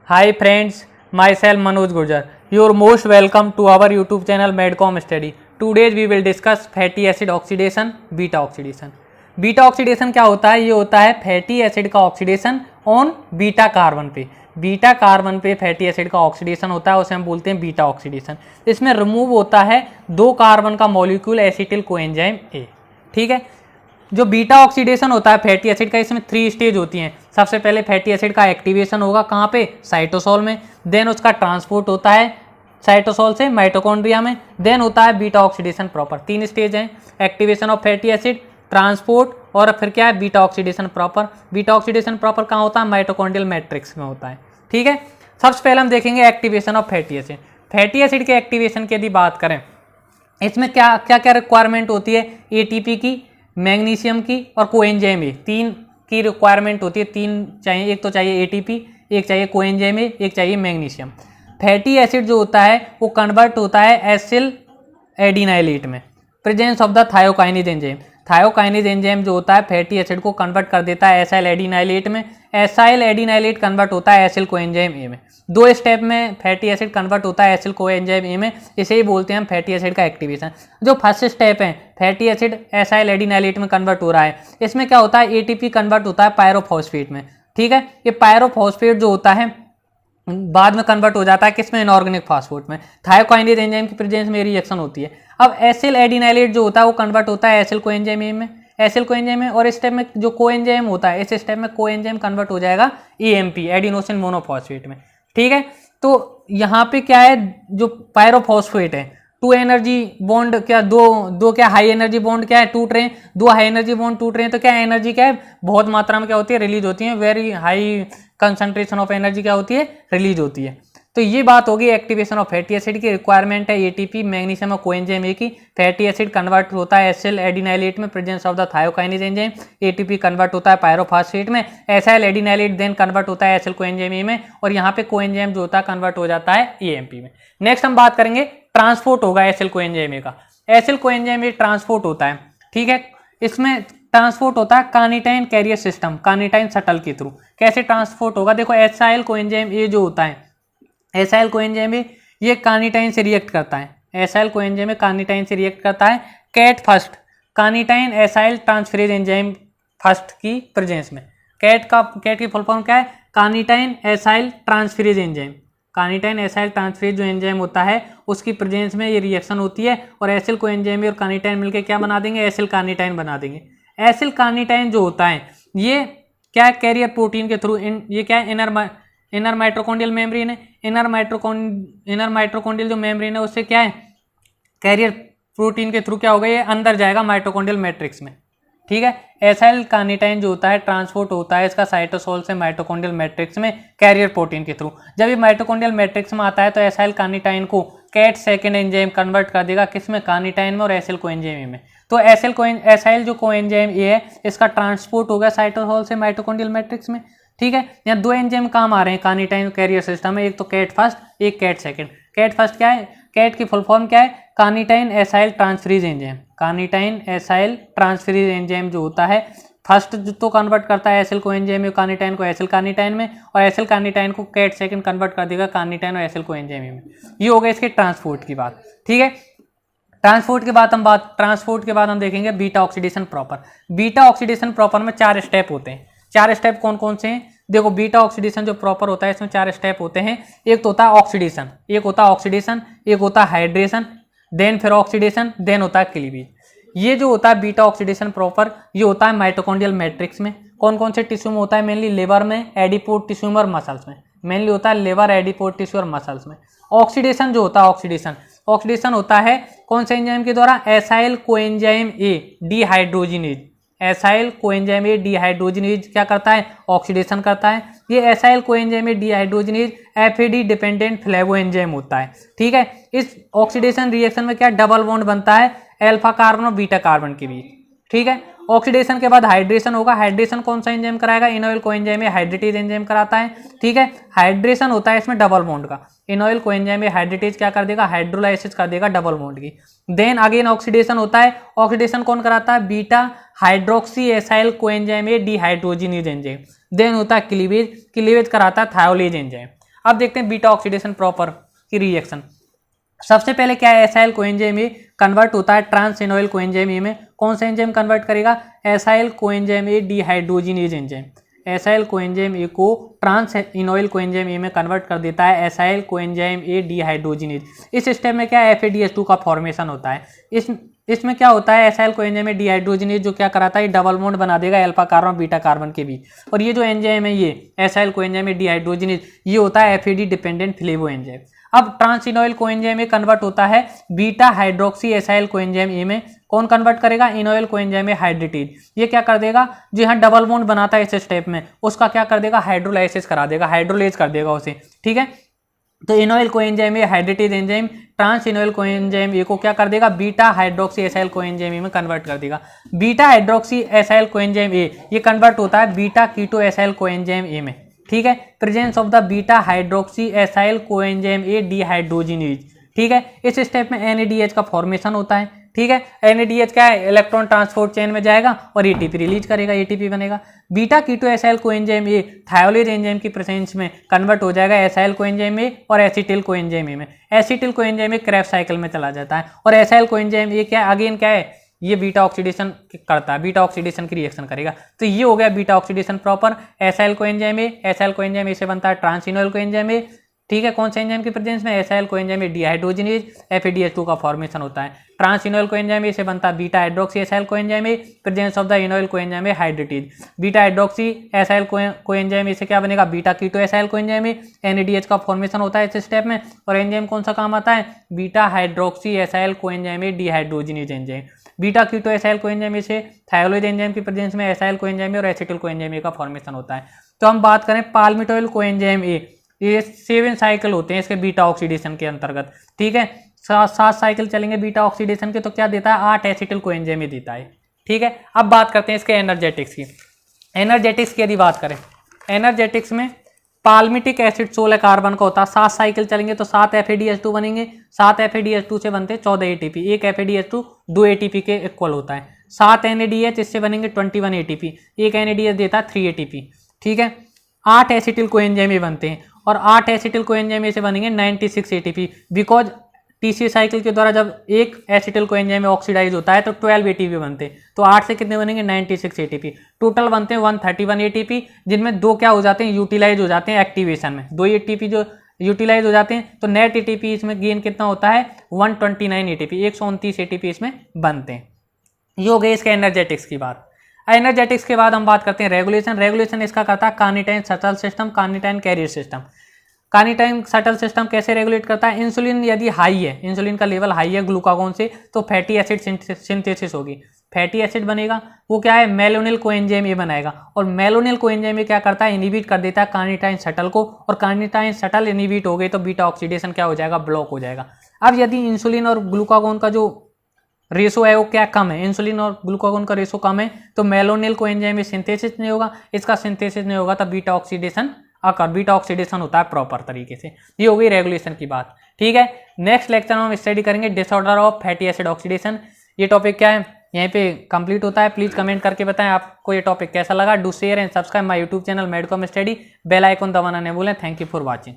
Hi friends, myself Manoj Gurjar. You're most welcome to our YouTube channel Medcom Study. Today we will discuss fatty acid oxidation, beta oxidation. Beta oxidation क्या होता है? ये होता है fatty acid का oxidation on beta carbon पे। Beta carbon पे fatty acid का ऑक्सीडेशन होता है, उसे हम बोलते हैं बीटा ऑक्सीडेशन। इसमें रिमूव होता है 2 कार्बन का मॉलिक्यूल एसिटिल कोएंजाइम ए। ठीक है, जो बीटा ऑक्सीडेशन होता है फैटी एसिड का, इसमें 3 स्टेज होती हैं। सबसे पहले फैटी एसिड का एक्टिवेशन होगा कहाँ पे? साइटोसोल में। देन उसका ट्रांसपोर्ट होता है साइटोसोल से माइटोकॉन्ड्रिया में। देन होता है बीटा ऑक्सीडेशन प्रॉपर। 3 स्टेज हैं, activation of fatty acid, transport और फिर क्या है? Beta oxidation proper. Beta oxidation proper कहाँ होता है? माइटोकॉन्ड्रियल मैट्रिक्स में होता है। ठीक है, सबसे पहले हम देखेंगे activation of fatty acid. Fatty acid के एक्टिवेशन की यदि बात करें, इसमें क्या क्या क्या रिक्वायरमेंट होती है? एटीपी की, मैग्नीशियम की और कोएंजाइम ए, 3 की रिक्वायरमेंट होती है। 3 चाहिए, एक तो चाहिए एटीपी, एक चाहिए कोएंजाइम ए, एक चाहिए मैग्नीशियम। फैटी एसिड जो होता है वो कन्वर्ट होता है एसिल एडिनाइलेट में, presence of the thiokinase enzyme. Thiokinase enzyme जो होता है फैटी एसिड को कन्वर्ट कर देता है एसाइल एडिनाइलेट में। एसाइल एडिनाइलेट कन्वर्ट होता है एसिल कोएंजाइम ए में। 2 स्टेप में फैटी एसिड कन्वर्ट होता है एसिल कोएंजाइम ए में। इसे ही बोलते हैं हम फैटी एसिड का एक्टिवेशन। जो फर्स्ट स्टेप है, फैटी एसिड एसाइल एडिनाइलेट में कन्वर्ट हो रहा है, इसमें क्या होता है? एटीपी कन्वर्ट होता है पायरोफॉस्फेट में। ठीक है, ये पायरोफॉस्फेट जो होता है बाद में कन्वर्ट हो जाता है किसमें? इनऑर्गेनिक फास्फेट में। थायोकाइनेज एंजाइम की प्रेजेंस में रिएक्शन होती है। अब एसिल एडिनाइलेट जो होता है वो कन्वर्ट होता है एसिल कोएंजाइम ए में, एसिल कोएंजाइम में। और इस स्टेप में जो कोएंजाइम होता है, इस स्टेप में कोएंजाइम कन्वर्ट हो जाएगा एएमपी, एडिनोसिन मोनोफॉस्फेट में। ठीक है, तो यहाँ पे क्या है? जो पायरोफॉस्फेट है, 2 एनर्जी बॉन्ड क्या दो क्या हाई एनर्जी बॉन्ड क्या है? टूट रहे हैं। 2 हाई एनर्जी बॉन्ड टूट रहे हैं तो क्या एनर्जी क्या है? बहुत मात्रा में क्या होती है? रिलीज होती है। Very high concentration of energy क्या होती है? रिलीज होती है। तो ये बात होगी एक्टिवेशन ऑफ फैटी एसिड की। रिक्वायरमेंट है एटीपी, मैग्नीशियम और कोएंजाइम ए की। फैटी एसिड कन्वर्ट होता है एसिल एडिनाइलेट में, presence of the thiokinase enzyme. ATP convert होता है पायरोफॉस्फेट में। एसाइल एडिनाइलेट देन कन्वर्ट होता है एसिल कोएंजाइम ए में, और यहाँ पे कोएंजाइम जो होता है कन्वर्ट हो जाता है एएमपी में। नेक्स्ट हम बात करेंगे ट्रांसपोर्ट होगा एसिल कोएंजाइम ए का। एसिल कोएंजाइम ए ट्रांसपोर्ट होता है। ठीक है, इसमें ट्रांसपोर्ट होता है carnitine carrier system, carnitine shuttle के थ्रू। कैसे ट्रांसपोर्ट होगा? देखो, एसाइल कोएंजाइम ए जो होता है, एसाइल कोएंजाइम ए ये कार्निटाइन से रिएक्ट करता है। एसाइल कोएंजाइम ए कार्निटाइन से रिएक्ट करता है CAT first, carnitine acyl transferase enzyme first की प्रेजेंस में। कैट की फुल फॉर्म क्या है? Carnitine acyl transferase enzyme. Carnitine acyl transferase जो एंजाइम होता है उसकी प्रेजेंस में ये रिएक्शन होती है, और एसिल कोएंजाइम और कार्निटाइन मिलकर क्या बना देंगे? एसिल कार्निटाइन बना देंगे। एसिल कार्निटाइन जो होता है ये क्या? कैरियर प्रोटीन के थ्रू, ये क्या है? इनर माइटोकॉन्ड्रियल मेम्ब्रेन है। इनर माइटोकॉन्ड्रियल जो मेम्ब्रेन है उससे क्या है? कैरियर प्रोटीन के थ्रू क्या होगा? ये अंदर जाएगा माइटोकॉन्ड्रियल मैट्रिक्स में। ठीक है, एसाइल कार्निटाइन जो होता है ट्रांसपोर्ट होता है इसका साइटोसोल से माइटोकॉन्ड्रियल मैट्रिक्स में कैरियर प्रोटीन के थ्रू। जब ये माइटोकॉन्ड्रियल मैट्रिक्स में आता है तो एसाइल कार्निटाइन को कैट सेकेंड एंजाइम कन्वर्ट कर देगा किसमें? कार्निटाइन में और एसिल कोएंजाइम में। तो एसाइल जो कोएंजाइम ए है इसका ट्रांसपोर्ट होगा साइटोसोल से माइटोकॉन्ड्रियल मैट्रिक्स में। ठीक है, यहाँ 2 एंजाइम काम आ रहे हैं कार्निटाइन कैरियर सिस्टम में, एक तो कैट फर्स्ट, एक कैट सेकेंड। कैट फर्स्ट क्या है? कैट की फुल फॉर्म क्या है? Carnitine acyl transferase enzyme. Carnitine acyl transferase enzyme जो होता है फर्स्ट तो कन्वर्ट करता है एसिल कोएंजाइम में कार्निटाइन को एसिल कार्निटाइन में, और एसिल कार्निटाइन को कैट सेकेंड कन्वर्ट कर देगा कार्निटाइन और एसिल कोएंजाइम में। ये हो गया इसके ट्रांसपोर्ट की बात। ठीक है, ट्रांसपोर्ट के बाद हम देखेंगे beta oxidation proper. Beta oxidation proper में 4 स्टेप होते हैं। 4 स्टेप कौन कौन से हैं? देखो, बीटा ऑक्सीडेशन जो प्रॉपर होता है इसमें 4 स्टेप होते हैं। एक तो होता है ऑक्सीडेशन, एक होता है हाइड्रेशन, देन फिर ऑक्सीडेशन, देन होता है क्लीवेज। ये जो होता है बीटा ऑक्सीडेशन प्रॉपर, ये होता है माइटोकॉन्ड्रियल मैट्रिक्स में। कौन कौन से टिश्यू में होता है? मेनली लिवर में, एडिपोड टिश्यू में और मसल्स में। मेनली होता है लिवर, एडिपोड टिश्यू और मसल्स में। ऑक्सीडेशन जो होता है ऑक्सीडेशन होता है कौन से एंजाइम के द्वारा? Acyl coenzyme A dehydrogenase. Acyl coenzyme A dehydrogenase क्या करता है? ऑक्सीडेशन करता है। ये acyl coenzyme A dehydrogenase FAD dependent flavoenzyme होता है। ठीक है, इस ऑक्सीडेशन रिएक्शन में क्या डबल बॉन्ड बनता है अल्फा कार्बन और बीटा कार्बन के बीच। ठीक है, ऑक्सीडेशन के बाद हाइड्रेशन होगा। हाइड्रेशन कौन सा एंजाइम कराएगा? इनोइल कोएंजाइम ए हाइड्रेटेज एंजाइम कराता है। ठीक है, हाइड्रेशन होता है इसमें डबल बॉन्ड का। इनोइल कोएंजाइम ए हाइड्रेटेज क्या कर देगा? हाइड्रोलाइसिस कर देगा डबल बॉन्ड की। देन अगेन ऑक्सीडेशन होता है। ऑक्सीडेशन कौन कराता है? Beta hydroxy acyl coenzyme A dehydrogenase enzyme. Then होता है क्लीवेज कराता है थायोलेज एंजाइम। अब देखते हैं बीटा ऑक्सीडेशन प्रॉपर की रिएक्शन। सबसे पहले क्या है, एसाइल कोएंजाइम ए कन्वर्ट होता है ट्रांस इनोइल कोएंजाइम ए में। कौन सा एंजाइम कन्वर्ट करेगा, acyl coenzyme A dehydrogenase enzyme. Acyl coenzyme A को ट्रांस इनोइल कोएंजाइम ए में कन्वर्ट कर देता है एसाइल कोएंजाइम ए डिहाइड्रोजिनेज। इस स्टेप में क्या है, FADH2 का फॉर्मेशन होता है। इसमें क्या होता है, एसाइल कोएंजाइम ए डिहाइड्रोजिनेज जो क्या कराता है, ये डबल बॉन्ड बना देगा अल्फा कार्बन बीटा कार्बन के बीच। और ये जो एंजाइम है ये एसाइल कोएंजाइम ए डिहाइड्रोजिनेज, ये होता है FAD डिपेंडेंट फ्लेवो एंजाइम। अब ट्रांस-इनोइल कोएंजाइम ए कन्वर्ट होता है beta hydroxy acyl coenzyme A में। कौन कन्वर्ट करेगा, इनोइल कोएंजाइम ए हाइड्रेटेज। ये क्या कर देगा, जो यहाँ डबल बॉन्ड बनाता है इस स्टेप में, उसका क्या कर देगा, हाइड्रोलाइसिस करा देगा, हाइड्रोलेज कर देगा उसे। ठीक है, तो enoyl coenzyme A hydratase enzyme trans enoyl coenzyme A को क्या कर देगा, beta hydroxy acyl coenzyme A में कन्वर्ट कर देगा। Beta hydroxy acyl coenzyme A ये कन्वर्ट होता है beta keto acyl coenzyme A में। ठीक है, presence of the beta hydroxy acyl coenzyme A dehydrogenase. ठीक है, इस स्टेप में NADH का फॉर्मेशन होता है। ठीक है, NADH क्या है, इलेक्ट्रॉन ट्रांसपोर्ट चेन में जाएगा और ATP रिलीज करेगा, ATP बनेगा। Beta keto acyl coenzyme A thiolase enzyme की प्रेजेंस में कन्वर्ट हो जाएगा एसाइल कोएंजाइम ए और एसिटिल कोएंजाइम ए में। Acetyl coenzyme A Krebs cycle में चला जाता है और एसाइल कोएंजाइम ए क्या अगेन क्या है, ये बीटा ऑक्सीडेशन करता है, बीटा ऑक्सीडेशन की रिएक्शन करेगा। तो ये हो गया beta oxidation proper. Acyl coenzyme A, acyl coenzyme A से बनता है ट्रांस-इनोइल कोएंजाइम ए। ठीक है, कौन से एंजाइम की प्रेजेंस में, acyl coenzyme A dehydrogenase, FADH2 का फॉर्मेशन होता है। ट्रांस-इनोइल कोएंजाइम ए से बनता है beta hydroxy acyl coenzyme A, presence of the enoyl coenzyme A hydratase. Beta hydroxy acyl coenzyme A से क्या बनेगा, beta keto acyl coenzyme A. NADH का फॉर्मेशन होता है इस स्टेप में। और एंजाइम कौन सा काम आता है, beta hydroxy acyl coenzyme A dehydrogenase enzyme. Beta keto acyl coenzyme A से थायोलेज एंजाइम की प्रेजेंस में एसाइल कोएंजाइम ए और एसिटिल कोएंजाइम ए का फॉर्मेशन होता है। तो हम बात करें पाल्मिटोइल कोएंजाइम ए, ये 7 साइकिल होते हैं इसके बीटा ऑक्सीडेशन के अंतर्गत। ठीक है, 7 साइकिल चलेंगे बीटा ऑक्सीडेशन के, तो क्या देता है, 8 एसिटिल कोएंजाइम ए देता है। ठीक है, अब बात करते हैं इसके एनर्जेटिक्स की। एनर्जेटिक्स की यदि बात करें, एनर्जेटिक्स में पाल्मिटिक एसिड 16 कार्बन का होता है। 7 साइकिल चलेंगे तो 7 FADH2 बनेंगे। 7 FADH2 से बनते 14 ATP। एक FADH2 2 ATP के इक्वल होता है। 7 NADH इससे बनेंगे 21 ATP। एक NADH देता है 3 ATP। ठीक है, 8 एसिटिल कोएंजाइम ए बनते हैं और 8 एसिटिल कोएंजाइम ए से बनेंगे 96 ATP। बिकॉज TC साइकिल के द्वारा जब एक एसिटिल कोएंजाइम ऑक्सीडाइज होता है तो 12 ATP बनते हैं। तो 8 से कितने बनेंगे, 96 ATP। टोटल बनते हैं 131 ATP, जिनमें 2 क्या हो जाते हैं, यूटिलाइज हो जाते हैं एक्टिवेशन में। 2 ATP जो यूटिलाइज हो जाते हैं, तो नेट ATP इसमें गेन कितना होता है, 129 ATP, 129 ATP इसमें बनते हैं। ये हो गई इसके एनर्जेटिक्स की बात। एनर्जेटिक्स के बाद हम बात करते हैं रेगुलेशन। रेगुलेशन इसका करता है carnitine shuttle system, carnitine carrier system. Carnitine shuttle system कैसे रेगुलेट करता है, इंसुलिन यदि हाई है, इंसुलिन का लेवल हाई है ग्लूकागोन से, तो फैटी एसिड सिंथेसिस होगी। फैटी एसिड बनेगा, वो क्या है, मेलोनिल कोएंजाइम ए बनाएगा। और मेलोनिल कोएंजाइम ए क्या करता है, इनिबिट कर देता है कार्निटाइन शटल को। और कार्निटाइन शटल इनिबिट हो गई तो बीटा ऑक्सीडेशन क्या हो जाएगा, ब्लॉक हो जाएगा। अब यदि इंसुलिन और ग्लूकागोन का जो रेशो है वो क्या कम है, इंसुलिन और ग्लूकागोन का रेशो कम है, तो मेलोनिल कोएंजाइम में सिंथेसिस नहीं होगा। इसका सिंथेसिस नहीं होगा तो बीटा ऑक्सीडेशन बीटा ऑक्सीडेशन होता है प्रॉपर तरीके से। ये हो गई रेगुलेशन की बात। ठीक है, नेक्स्ट लेक्चर में हम स्टडी करेंगे disorder of fatty acid oxidation. ये टॉपिक क्या है, यहीं पे कंप्लीट होता है। प्लीज कमेंट करके बताएं आपको ये टॉपिक कैसा लगा। Do share and subscribe my YouTube channel Medcom study. Bell icon दबाना नहीं भूलें। Thank you for watching.